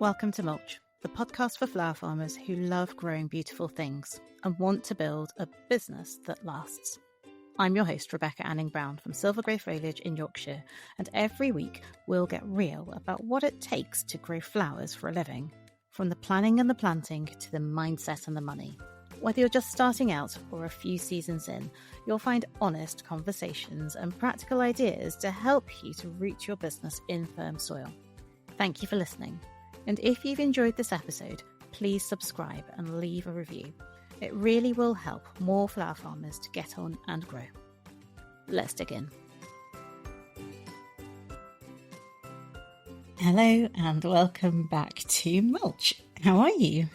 Welcome to Mulch, the podcast for flower farmers who love growing beautiful things and want to build a business that lasts. I'm your host, Rebecca Anning-Brown from Silver Grey Foliage in Yorkshire, and every week we'll get real about what it takes to grow flowers for a living, from the planning and the planting to the mindset and the money. Whether you're just starting out or a few seasons in, you'll find honest conversations and practical ideas to help you to root your business in firm soil. Thank you for listening. And if you've enjoyed this episode, please subscribe and leave a review. It really will help more flower farmers to get on and grow. Let's dig in. Hello and welcome back to Mulch. How are you?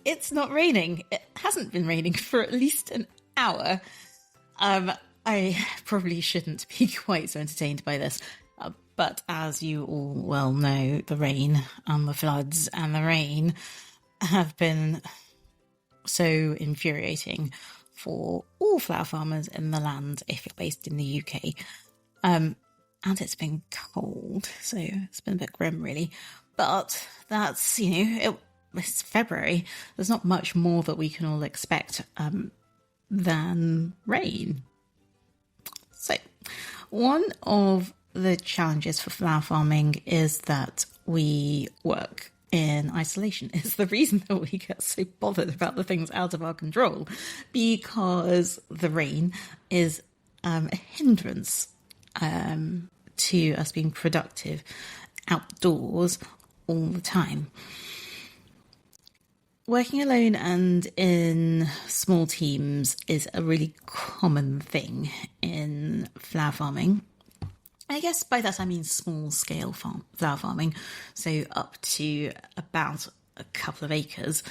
It's not raining. It hasn't been raining for at least an hour. I probably shouldn't be quite so entertained by this. But as you all well know, the rain and the floods and the rain have been so infuriating for all flower farmers in the land if you're based in the UK. And it's been cold, so it's been a bit grim really. But that's, it's February. There's not much more that we can all expect than rain. So one of the challenges for flower farming is that we work in isolation. It's the reason that we get so bothered about the things out of our control, because the rain is a hindrance to us being productive outdoors all the time. Working alone and in small teams is a really common thing in flower farming. I guess by that I mean small-scale flower farming, so up to about a couple of acres.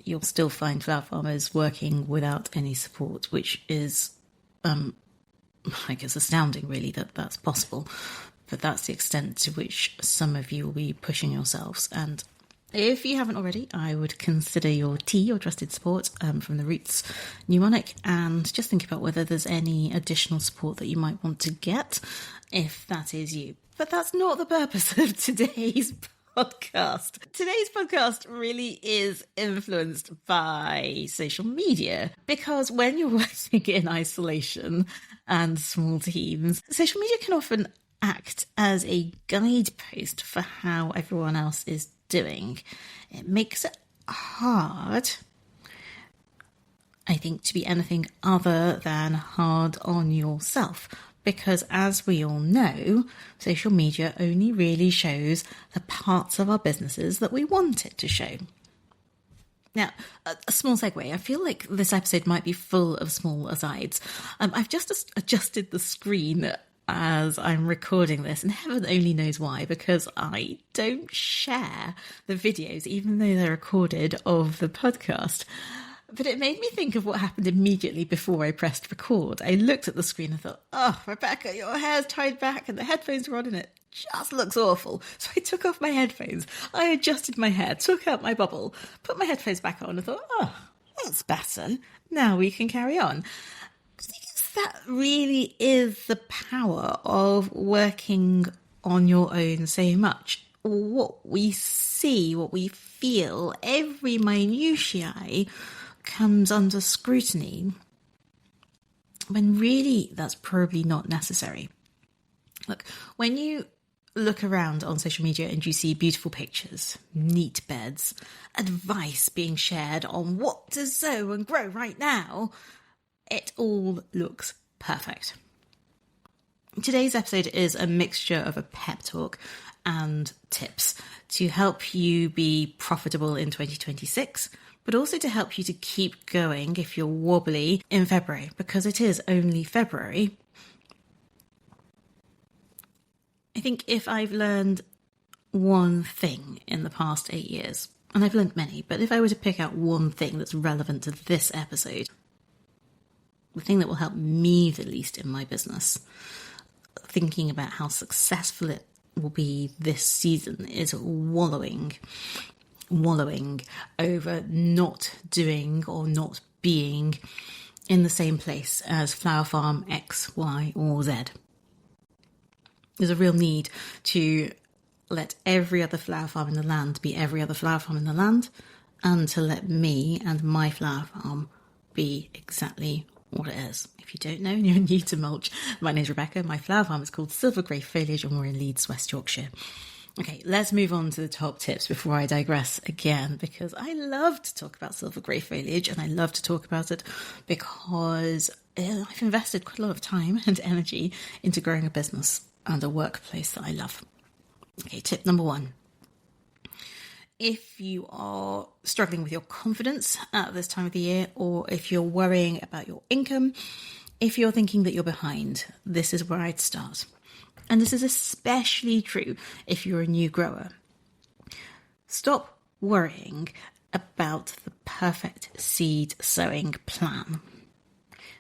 You'll still find flower farmers working without any support, which is, I guess, astounding really that that's possible. But that's the extent to which some of you will be pushing yourselves. And if you haven't already, I would consider your tea your trusted support from the Roots mnemonic, and just think about whether there's any additional support that you might want to get if that is you. But that's not the purpose of today's podcast. Today's podcast really is influenced by social media, because when you're working in isolation and small teams, social media can often act as a guidepost for how everyone else is doing. It makes it hard, I think, to be anything other than hard on yourself, because as we all know, social media only really shows the parts of our businesses that we want it to show. Now, a small segue. I feel like this episode might be full of small asides. I've just adjusted the screen as I'm recording this, and heaven only knows why, because I don't share the videos, even though they're recorded, of the podcast. But it made me think of what happened immediately before I pressed record. I looked at the screen and thought, oh, Rebecca, your hair's tied back and the headphones are on and it just looks awful. So I took off my headphones, I adjusted my hair, took out my bubble, put my headphones back on and thought, oh, that's better. Now we can carry on. That really is the power of working on your own so much. What we see, what we feel, every minutiae comes under scrutiny, when really that's probably not necessary. Look, when you look around on social media and you see beautiful pictures, neat beds, advice being shared on what to sow and grow right now, it all looks perfect. Today's episode is a mixture of a pep talk and tips to help you be profitable in 2026, but also to help you to keep going if you're wobbly in February, because it is only February. I think if I've learned one thing in the past 8 years, and I've learned many, but if I were to pick out one thing that's relevant to this episode, the thing that will help me the least in my business, thinking about how successful it will be this season, is wallowing over not doing or not being in the same place as Flower Farm X, Y, or Z. There's a real need to let every other flower farm in the land be every other flower farm in the land, and to let me and my flower farm be exactly what it is. If you don't know and you're new to mulch, my name's Rebecca. My flower farm is called Silver Grey Foliage and we're in Leeds, West Yorkshire. Okay, let's move on to the top tips before I digress again, because I love to talk about silver grey foliage and I love to talk about it because I've invested quite a lot of time and energy into growing a business and a workplace that I love. Okay, tip number 1. If you are struggling with your confidence at this time of the year, or if you're worrying about your income, if you're thinking that you're behind, this is where I'd start. And this is especially true if you're a new grower. Stop worrying about the perfect seed sowing plan.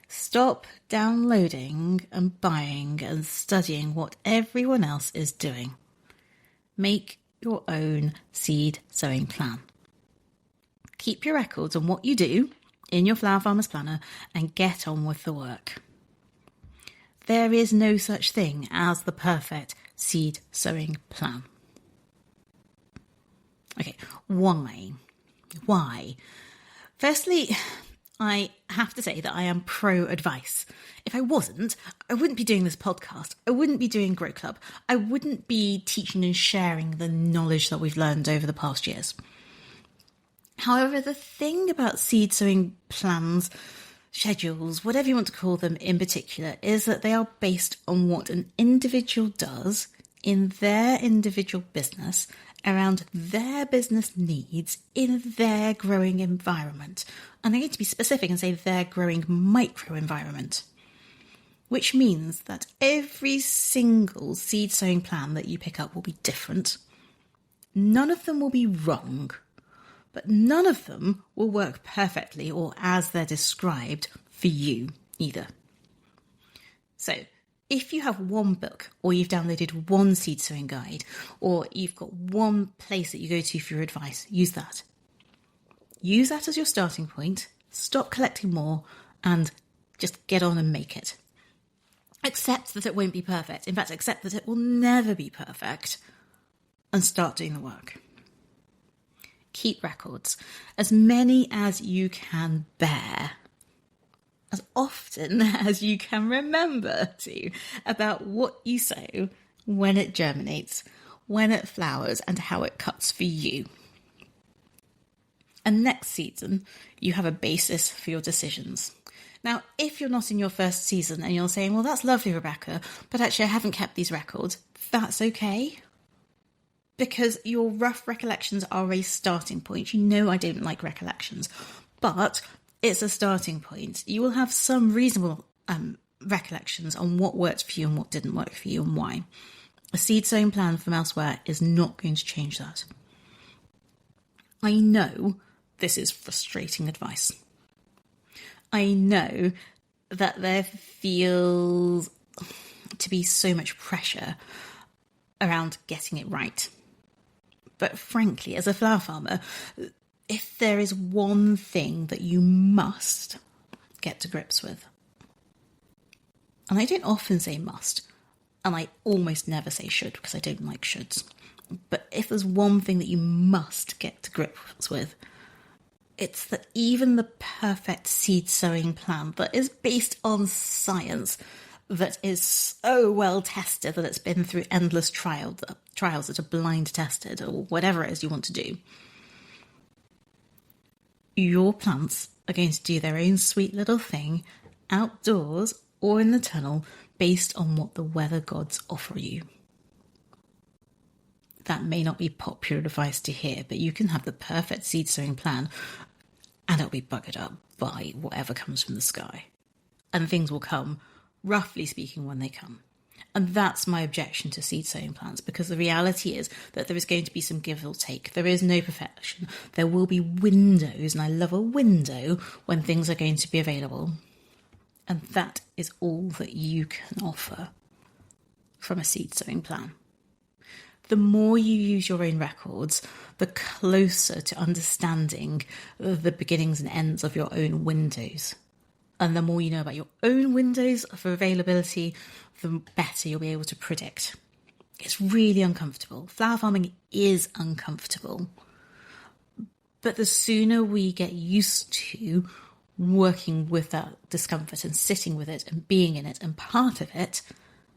Stop downloading and buying and studying what everyone else is doing. Make your own seed sowing plan. Keep your records on what you do in your Flower Farmer's Planner and get on with the work. There is no such thing as the perfect seed sowing plan. Okay, why? Why? Firstly, I have to say that I am pro advice. If I wasn't, I wouldn't be doing this podcast. I wouldn't be doing Grow Club. I wouldn't be teaching and sharing the knowledge that we've learned over the past years. However, the thing about seed sowing plans, schedules, whatever you want to call them in particular, is that they are based on what an individual does in their individual business around their business needs in their growing environment. And I need to be specific and say their growing micro environment, which means that every single seed sowing plan that you pick up will be different. None of them will be wrong, but none of them will work perfectly or as they're described for you either. So if you have one book, or you've downloaded one seed sowing guide, or you've got one place that you go to for your advice, use that. Use that as your starting point, stop collecting more, and just get on and make it. Accept that it won't be perfect. In fact, accept that it will never be perfect, and start doing the work. Keep records, as many as you can bear, as often as you can remember to, about what you sow, when it germinates, when it flowers, and how it cuts for you. And next season, you have a basis for your decisions. Now, if you're not in your first season and you're saying, well, that's lovely, Rebecca, but actually I haven't kept these records, that's okay. Because your rough recollections are a starting point. You know I don't like recollections, but it's a starting point. You will have some reasonable recollections on what worked for you and what didn't work for you and why. A seed sowing plan from elsewhere is not going to change that. I know this is frustrating advice. I know that there feels to be so much pressure around getting it right. But frankly, as a flower farmer, if there is one thing that you must get to grips with, and I don't often say must, and I almost never say should because I don't like shoulds, but if there's one thing that you must get to grips with, it's that even the perfect seed sowing plan that is based on science, that is so well tested that it's been through endless trials that are blind tested, or whatever it is you want to do, your plants are going to do their own sweet little thing outdoors or in the tunnel based on what the weather gods offer you. That may not be popular advice to hear, but you can have the perfect seed sowing plan and it'll be buggered up by whatever comes from the sky. And things will come, roughly speaking, when they come. And that's my objection to seed sowing plans, because the reality is that there is going to be some give or take. There is no perfection. There will be windows, and I love a window when things are going to be available. And that is all that you can offer from a seed sowing plan. The more you use your own records, the closer to understanding the beginnings and ends of your own windows. And the more you know about your own windows for availability, the better you'll be able to predict. It's really uncomfortable. Flower farming is uncomfortable. But the sooner we get used to working with that discomfort and sitting with it and being in it and part of it,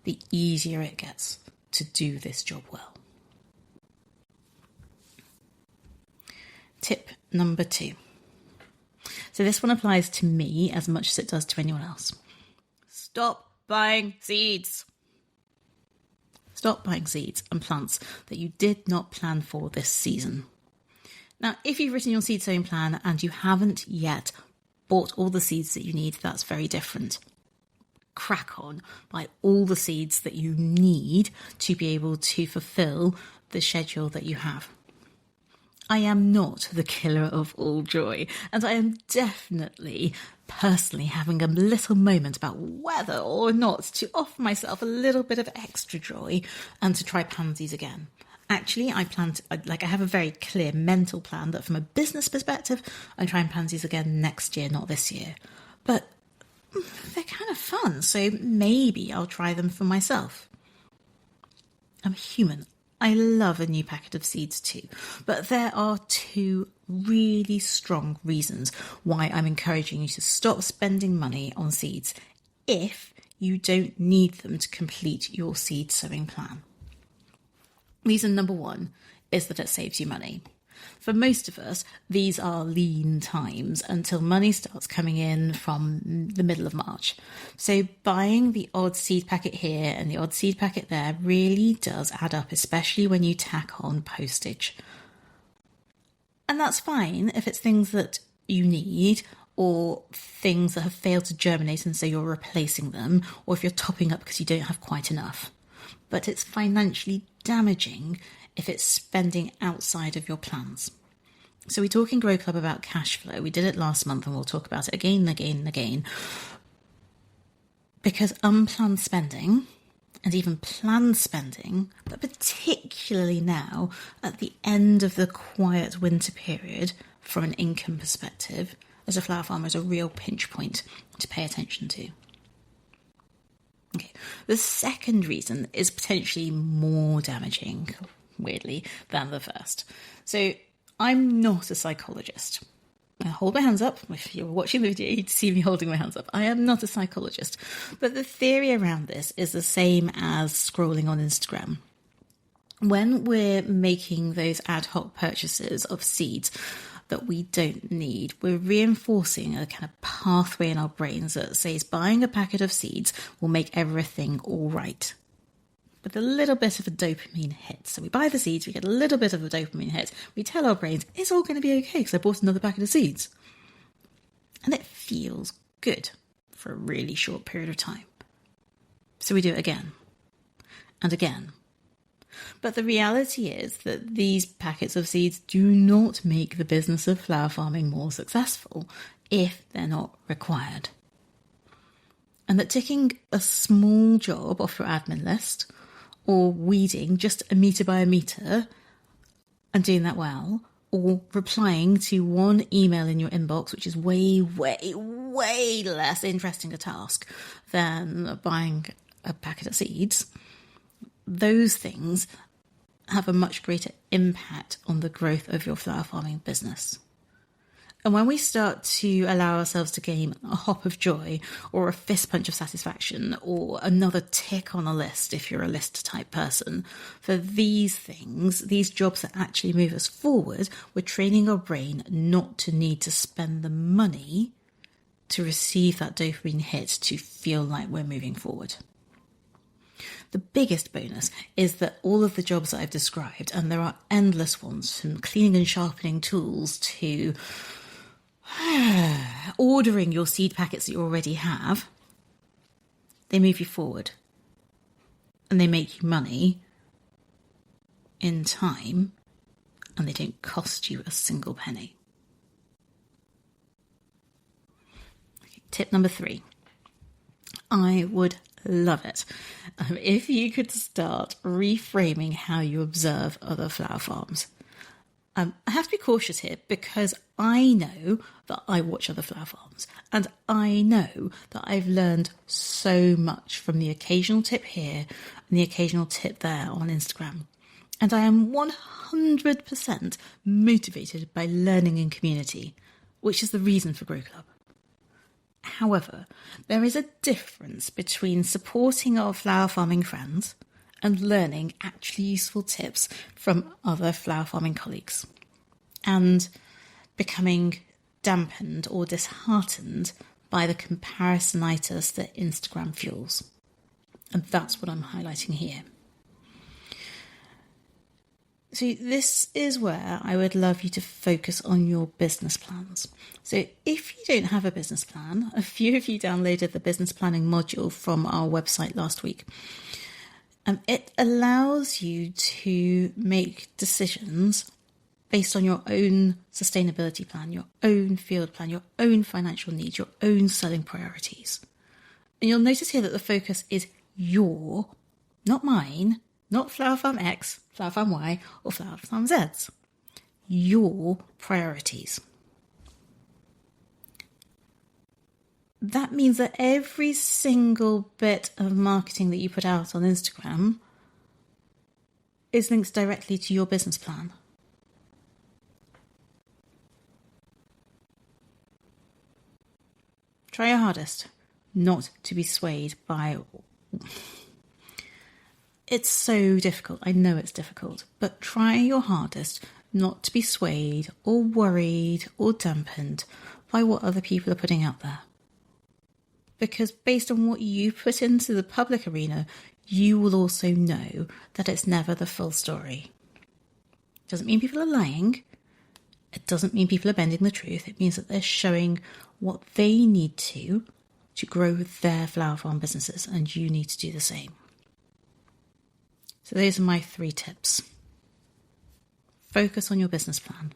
the easier it gets to do this job well. Tip number 2. So this one applies to me as much as it does to anyone else. Stop buying seeds. Stop buying seeds and plants that you did not plan for this season. Now, if you've written your seed sowing plan and you haven't yet bought all the seeds that you need, that's very different. Crack on, buy all the seeds that you need to be able to fulfill the schedule that you have. I am not the killer of all joy, and I am definitely personally having a little moment about whether or not to offer myself a little bit of extra joy and to try pansies again. Actually, I have a very clear mental plan that from a business perspective, I'm trying pansies again next year, not this year. But they're kind of fun, so maybe I'll try them for myself. I'm human. I love a new packet of seeds too, but there are 2 really strong reasons why I'm encouraging you to stop spending money on seeds if you don't need them to complete your seed sowing plan. Reason number 1 is that it saves you money. For most of us, these are lean times until money starts coming in from the middle of March. So buying the odd seed packet here and the odd seed packet there really does add up, especially when you tack on postage. And that's fine if it's things that you need or things that have failed to germinate and so you're replacing them, or if you're topping up because you don't have quite enough. But it's financially damaging if it's spending outside of your plans. So we talk in Grow Club about cash flow. We did it last month and we'll talk about it again and again and again. Because unplanned spending and even planned spending, but particularly now at the end of the quiet winter period from an income perspective, as a flower farmer is a real pinch point to pay attention to. Okay, the second reason is potentially more damaging, weirdly, than the first. So I'm not a psychologist. I hold my hands up. If you're watching the video, you'd see me holding my hands up. I am not a psychologist. But the theory around this is the same as scrolling on Instagram. When we're making those ad hoc purchases of seeds that we don't need, we're reinforcing a kind of pathway in our brains that says buying a packet of seeds will make everything all right. With a little bit of a dopamine hit. So we buy the seeds, we get a little bit of a dopamine hit. We tell our brains, it's all going to be okay because I bought another packet of seeds. And it feels good for a really short period of time. So we do it again and again. But the reality is that these packets of seeds do not make the business of flower farming more successful if they're not required. And that ticking a small job off your admin list or weeding just a metre by a metre and doing that well, or replying to one email in your inbox, which is way, way, way less interesting a task than buying a packet of seeds, those things have a much greater impact on the growth of your flower farming business. And when we start to allow ourselves to gain a hop of joy or a fist punch of satisfaction or another tick on a list, if you're a list type person, for these things, these jobs that actually move us forward, we're training our brain not to need to spend the money to receive that dopamine hit to feel like we're moving forward. The biggest bonus is that all of the jobs that I've described, and there are endless ones, from cleaning and sharpening tools to ordering your seed packets that you already have, they move you forward and they make you money in time and they don't cost you a single penny. Tip number 3. I would love it if you could start reframing how you observe other flower farms. I have to be cautious here because I know that I watch other flower farms, and I know that I've learned so much from the occasional tip here and the occasional tip there on Instagram. And I am 100% motivated by learning in community, which is the reason for Grow Club. However, there is a difference between supporting our flower farming friends and learning actually useful tips from other flower farming colleagues, and becoming dampened or disheartened by the comparisonitis that Instagram fuels. And that's what I'm highlighting here. So this is where I would love you to focus on your business plans. So if you don't have a business plan, a few of you downloaded the business planning module from our website last week. It allows you to make decisions based on your own sustainability plan, your own field plan, your own financial needs, your own selling priorities. And you'll notice here that the focus is your, not mine, not Flower Farm X, Flower Farm Y, or Flower Farm Z's. Your priorities. That means that every single bit of marketing that you put out on Instagram is linked directly to your business plan. Try your hardest not to be swayed by... It's so difficult. I know it's difficult, but try your hardest not to be swayed or worried or dampened by what other people are putting out there. Because based on what you put into the public arena, you will also know that it's never the full story. Doesn't mean people are lying. It doesn't mean people are bending the truth. It means that they're showing what they need to grow their flower farm businesses, and you need to do the same. So those are my 3 tips. Focus on your business plan.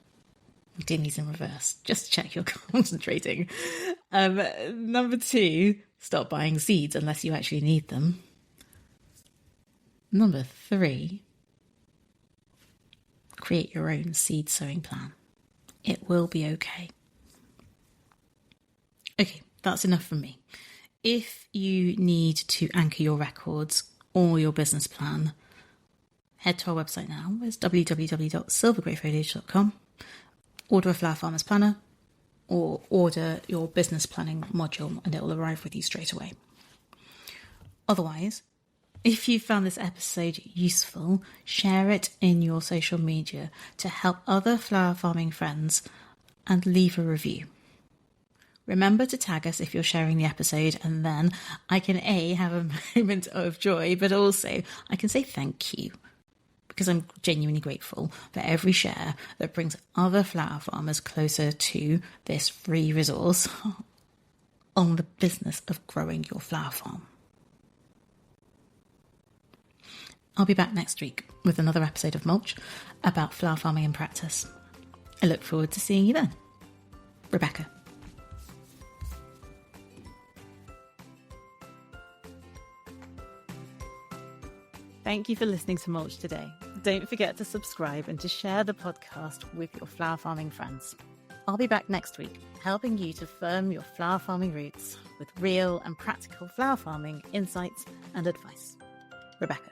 I'm doing these in reverse, just to check you're concentrating. Number 2, stop buying seeds unless you actually need them. Number 3, create your own seed sowing plan. It will be okay. Okay, that's enough from me. If you need to anchor your records or your business plan, head to our website now. It's www.silvergreyfoliage.com. Order a Flower Farmer's Planner or order your business planning module and it will arrive with you straight away. Otherwise, if you found this episode useful, share it in your social media to help other flower farming friends and leave a review. Remember to tag us if you're sharing the episode, and then I can have a moment of joy, but also I can say thank you, because I'm genuinely grateful for every share that brings other flower farmers closer to this free resource on the business of growing your flower farm. I'll be back next week with another episode of Mulch about flower farming in practice. I look forward to seeing you then. Rebecca. Thank you for listening to Mulch today. Don't forget to subscribe and to share the podcast with your flower farming friends. I'll be back next week, helping you to firm your flower farming roots with real and practical flower farming insights and advice. Rebecca.